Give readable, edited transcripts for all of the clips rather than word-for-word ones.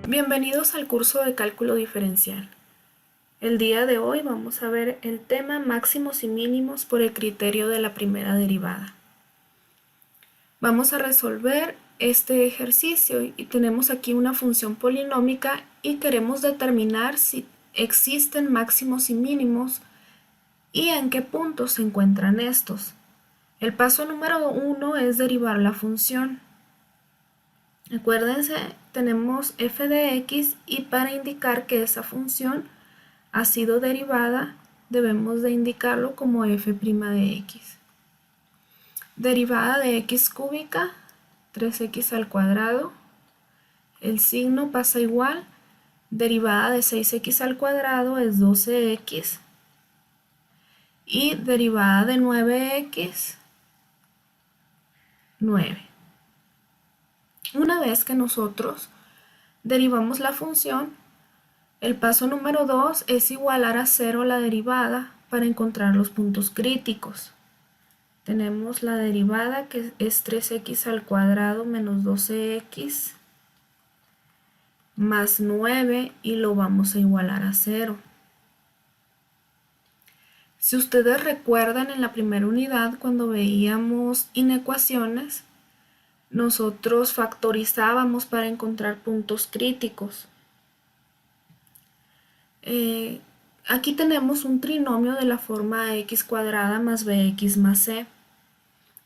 Bienvenidos al curso de cálculo diferencial. El día de hoy vamos a ver el tema máximos y mínimos por el criterio de la primera derivada. Vamos a resolver este ejercicio y tenemos aquí una función polinómica y queremos determinar si existen máximos y mínimos y en qué puntos se encuentran estos. El paso número 1 es derivar la función. Acuérdense, tenemos f de x y para indicar que esa función ha sido derivada, debemos de indicarlo como f' de x. Derivada de x cúbica, 3x al cuadrado. El signo pasa igual. Derivada de 6x al cuadrado es 12x. Y derivada de 9x, 9. Una vez que nosotros derivamos la función, el paso número 2 es igualar a 0 la derivada para encontrar los puntos críticos. Tenemos la derivada que es 3x al cuadrado menos 12x más 9 y lo vamos a igualar a 0. Si ustedes recuerdan en la primera unidad cuando veíamos inecuaciones, nosotros factorizábamos para encontrar puntos críticos. Aquí tenemos un trinomio de la forma x cuadrada más bx más c.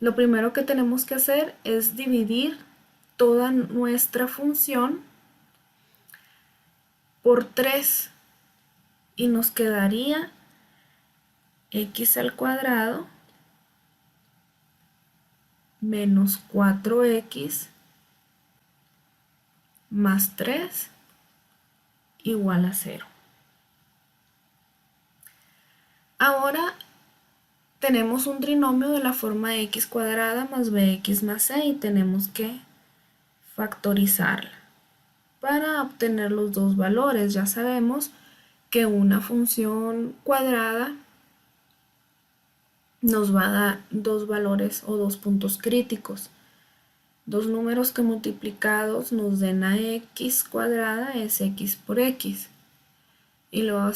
Lo primero que tenemos que hacer es dividir toda nuestra función por 3 y nos quedaría x al cuadrado menos 4x más 3 igual a 0. Ahora tenemos un trinomio de la forma x cuadrada más bx más c y tenemos que factorizarla para obtener los dos valores. Ya sabemos que una función cuadrada nos va a dar dos valores o dos puntos críticos. Dos números que multiplicados nos den a x cuadrada es x por x. Y luego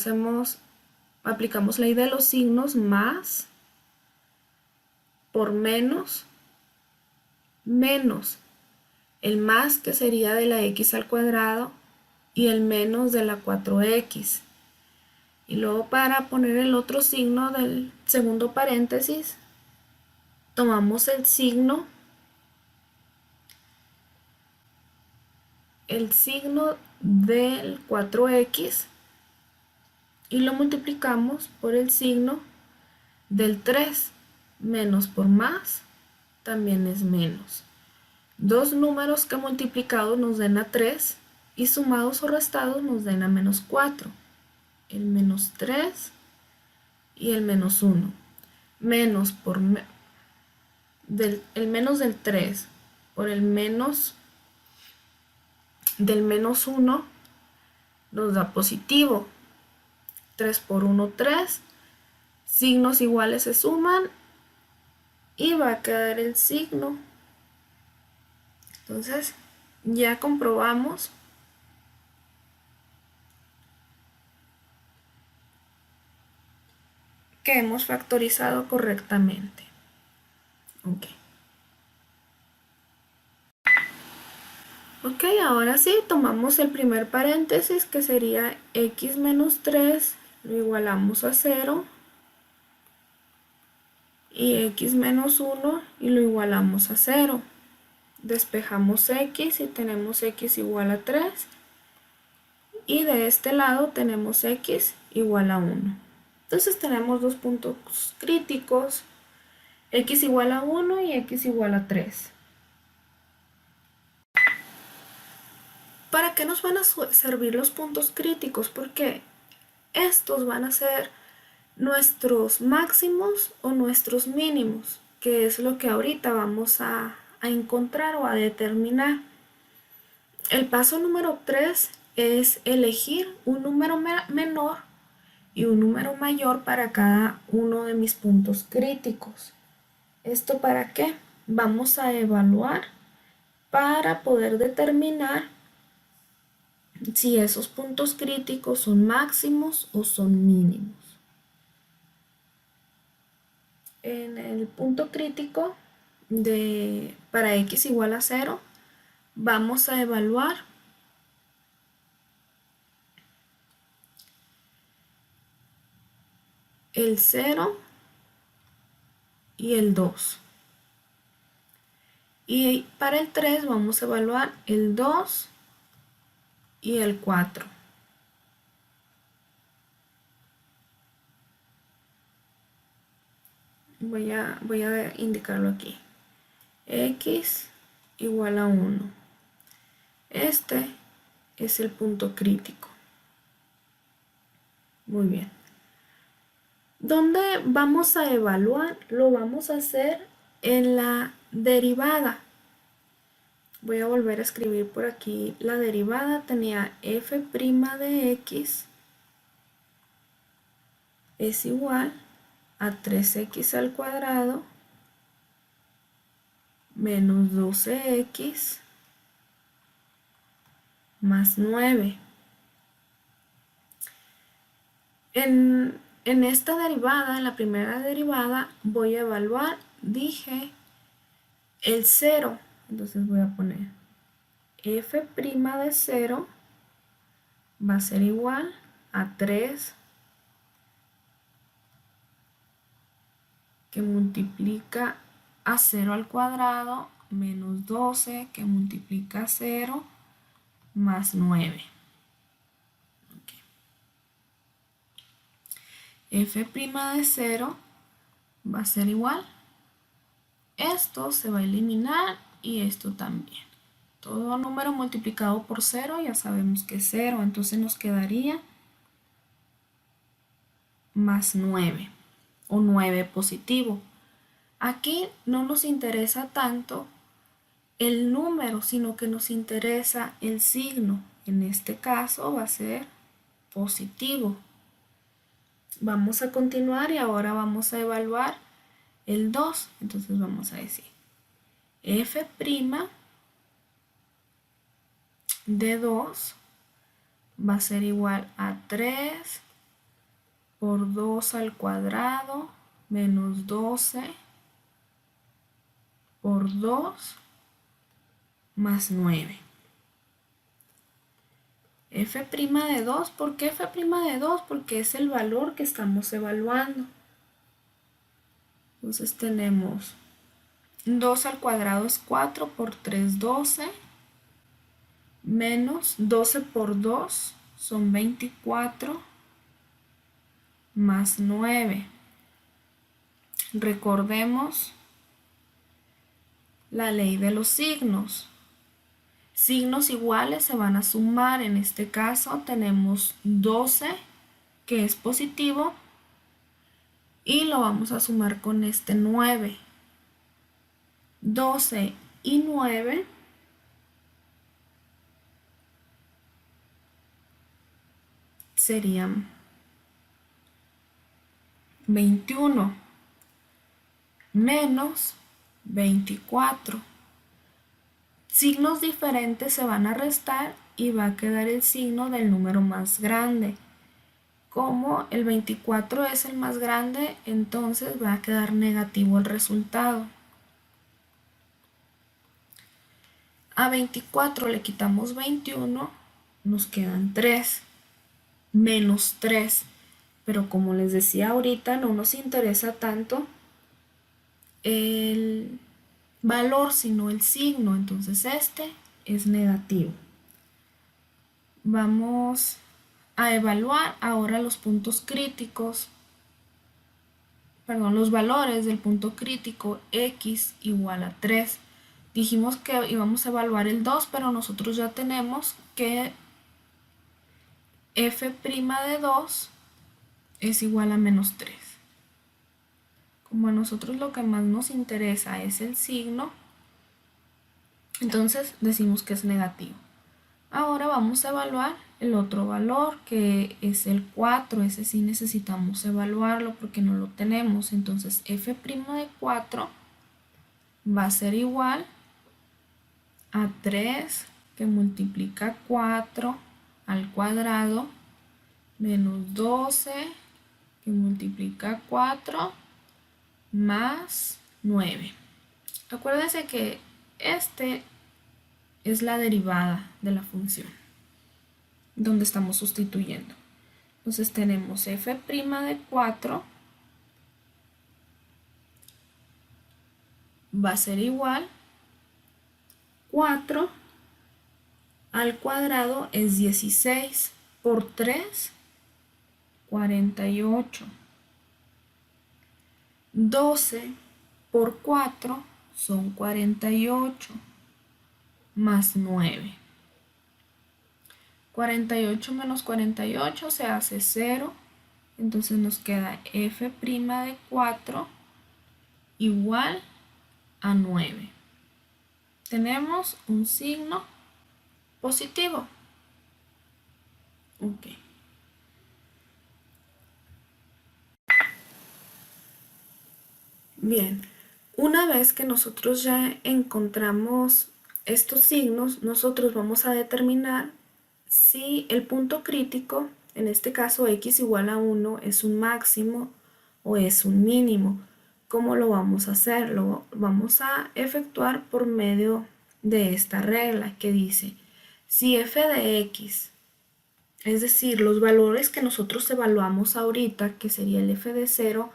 aplicamos ley de los signos, más por menos, menos. El más que sería de la x al cuadrado y el menos de la 4x. Y luego para poner el otro signo del segundo paréntesis, tomamos el signo del 4x y lo multiplicamos por el signo del 3. Menos por más también es menos. Dos números que multiplicados nos den a 3 y sumados o restados nos den a menos 4. El menos 3 y el menos 1. Menos por el menos del 3 por el menos del menos 1 nos da positivo. 3 por 1, 3. Signos iguales se suman y va a quedar el signo. Entonces ya comprobamos que hemos factorizado correctamente. Ok, ahora sí, tomamos el primer paréntesis que sería x menos 3, lo igualamos a 0, y x menos 1 y lo igualamos a 0. Despejamos x y tenemos x igual a 3, y de este lado tenemos x igual a 1. Entonces tenemos dos puntos críticos, x igual a 1 y x igual a 3. ¿Para qué nos van a servir los puntos críticos? Porque estos van a ser nuestros máximos o nuestros mínimos, que es lo que ahorita vamos a encontrar o a determinar. El paso número 3 es elegir un número menor y un número mayor para cada uno de mis puntos críticos. ¿Esto para qué? Vamos a evaluar para poder determinar si esos puntos críticos son máximos o son mínimos. En el punto crítico para x igual a 0, vamos a evaluar el 0 y el 2. Y para el 3 vamos a evaluar el 2 y el 4. Voy a indicarlo aquí. X igual a 1. Este es el punto crítico. Muy bien. ¿Dónde vamos a evaluar? Lo vamos a hacer en la derivada. Voy a volver a escribir por aquí la derivada. Tenía f' de x es igual a 3x al cuadrado menos 12x más 9. En esta derivada, en la primera derivada, voy a evaluar, dije, el 0. Entonces voy a poner f' de 0 va a ser igual a 3 que multiplica a 0 al cuadrado menos 12 que multiplica a 0 más 9. F' de 0 va a ser igual. Esto se va a eliminar y esto también. Todo número multiplicado por 0 ya sabemos que es 0, entonces nos quedaría más 9 o 9 positivo. Aquí no nos interesa tanto el número, sino que nos interesa el signo. En este caso va a ser positivo. Vamos a continuar y ahora vamos a evaluar el 2. Entonces vamos a decir f' de 2 va a ser igual a 3 por 2 al cuadrado menos 12 por 2 más 9. F' de 2, ¿por qué f' de 2? Porque es el valor que estamos evaluando. Entonces tenemos 2 al cuadrado es 4 por 3, 12, menos 12 por 2 son 24, más 9. Recordemos la ley de los signos. Signos iguales se van a sumar. En este caso tenemos 12, que es positivo, y lo vamos a sumar con este 9. 12 y 9 serían 21 menos 24. Signos diferentes se van a restar y va a quedar el signo del número más grande. Como el 24 es el más grande, entonces va a quedar negativo el resultado. A 24 le quitamos 21, nos quedan 3, menos 3. Pero como les decía ahorita, no nos interesa tanto el valor, sino el signo. Entonces este es negativo. Vamos a evaluar ahora los puntos críticos, los valores del punto crítico x igual a 3. Dijimos que íbamos a evaluar el 2, pero nosotros ya tenemos que f' de 2 es igual a menos 3. Como a nosotros lo que más nos interesa es el signo, entonces decimos que es negativo. Ahora vamos a evaluar el otro valor, que es el 4. Ese sí necesitamos evaluarlo porque no lo tenemos. Entonces f' de 4 va a ser igual a 3 que multiplica 4 al cuadrado menos 12 que multiplica 4 más 9. Acuérdense que este es la derivada de la función donde estamos sustituyendo. Entonces tenemos f' de 4 va a ser igual 4 al cuadrado es 16 por 3, 48. 12 por 4 son 48 más 9. 48 menos 48 se hace 0. Entonces nos queda f' de 4 igual a 9. Tenemos un signo positivo. Ok. Bien, una vez que nosotros ya encontramos estos signos, nosotros vamos a determinar si el punto crítico, en este caso x igual a 1, es un máximo o es un mínimo. ¿Cómo lo vamos a hacer? Lo vamos a efectuar por medio de esta regla que dice, si f de x, es decir, los valores que nosotros evaluamos ahorita, que sería el f de 0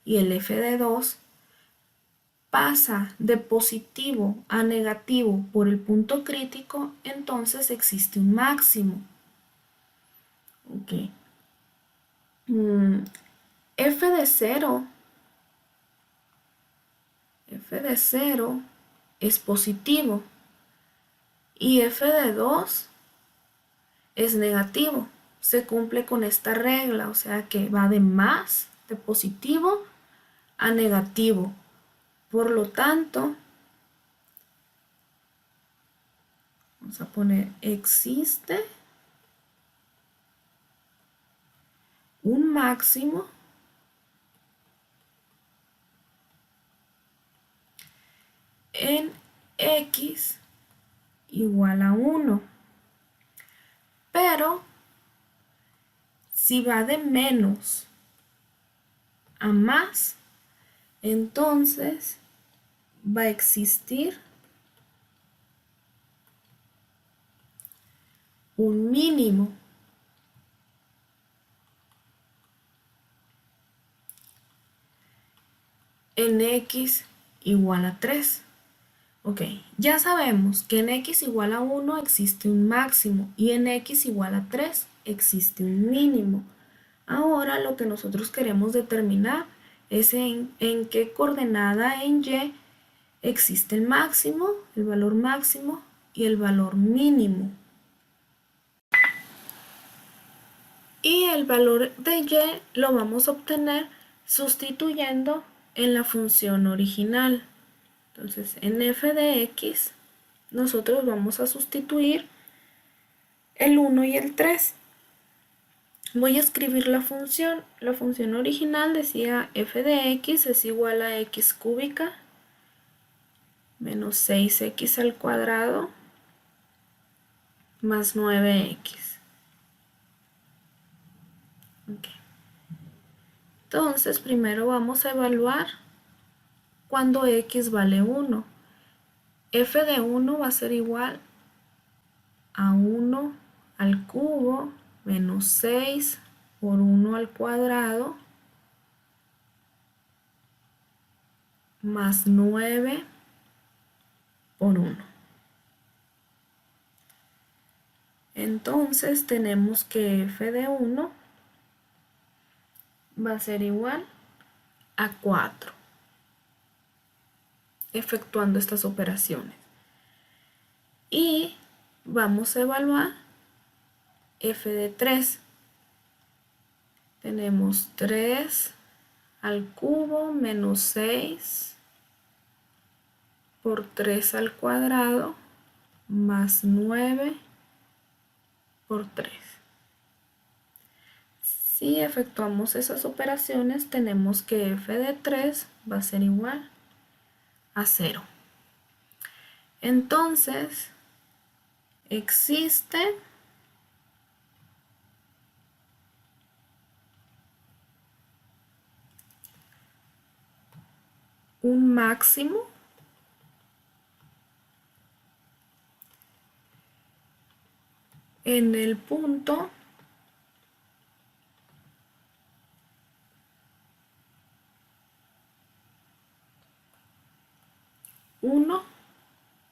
y el f de 2, pasa de positivo a negativo por el punto crítico, entonces existe un máximo. Ok. F de 0 es positivo y f de 2 es negativo. Se cumple con esta regla, o sea que va de más, de positivo a negativo. Por lo tanto, vamos a poner existe un máximo en x igual a 1. Pero si va de menos a más, entonces va a existir un mínimo. En x igual a 3. Ok, ya sabemos que en x igual a 1 existe un máximo y en x igual a 3 existe un mínimo. Ahora lo que nosotros queremos determinar es en qué coordenada en y existe el máximo, el valor máximo y el valor mínimo. Y el valor de y lo vamos a obtener sustituyendo en la función original. Entonces, en f de x, nosotros vamos a sustituir el 1 y el 3. Voy a escribir la función. La función original decía f de x es igual a x cúbica menos 6x al cuadrado más 9x. Okay. Entonces, primero vamos a evaluar cuando x vale 1. F de 1 va a ser igual a 1 al cubo menos 6 por 1 al cuadrado más 9 por 1. Entonces tenemos que f de 1 va a ser igual a 4, efectuando estas operaciones. Y vamos a evaluar f de 3. Tenemos 3 al cubo menos 6 por 3 al cuadrado más 9 por 3. Si efectuamos esas operaciones, tenemos que f de 3 va a ser igual a 0. Entonces, existe un máximo en el punto uno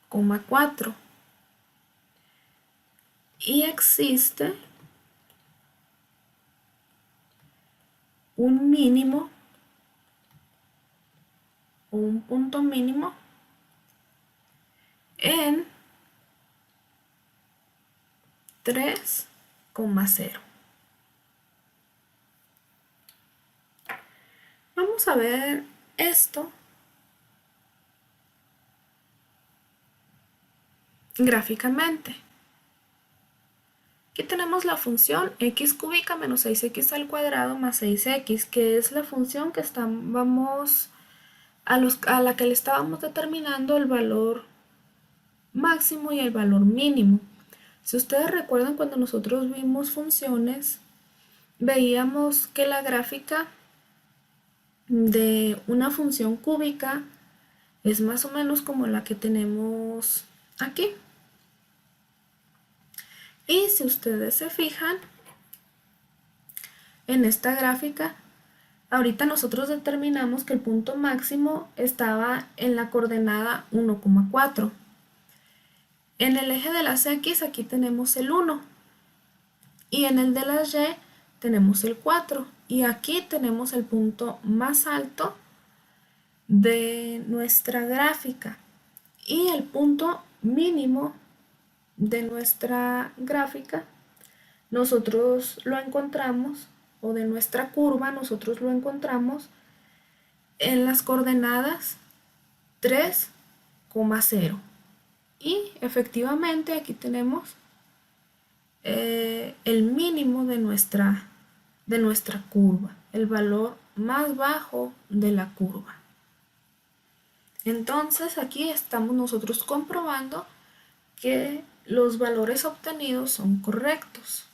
coma cuatro y existe un mínimo o un punto mínimo en 3,0. Vamos a ver esto gráficamente. Aquí tenemos la función x cúbica menos 6x al cuadrado más 6x, que es la función que estábamos a la que le estábamos determinando el valor máximo y el valor mínimo. Si ustedes recuerdan, cuando nosotros vimos funciones, veíamos que la gráfica de una función cúbica es más o menos como la que tenemos aquí. Y si ustedes se fijan en esta gráfica, ahorita nosotros determinamos que el punto máximo estaba en la coordenada 1,4. En el eje de las X aquí tenemos el 1 y en el de las Y tenemos el 4 y aquí tenemos el punto más alto de nuestra gráfica y el punto mínimo de nuestra gráfica nosotros lo encontramos, o de nuestra curva nosotros lo encontramos en las coordenadas 3,0 y efectivamente aquí tenemos el mínimo de nuestra curva, el valor más bajo de la curva. Entonces aquí estamos nosotros comprobando que los valores obtenidos son correctos.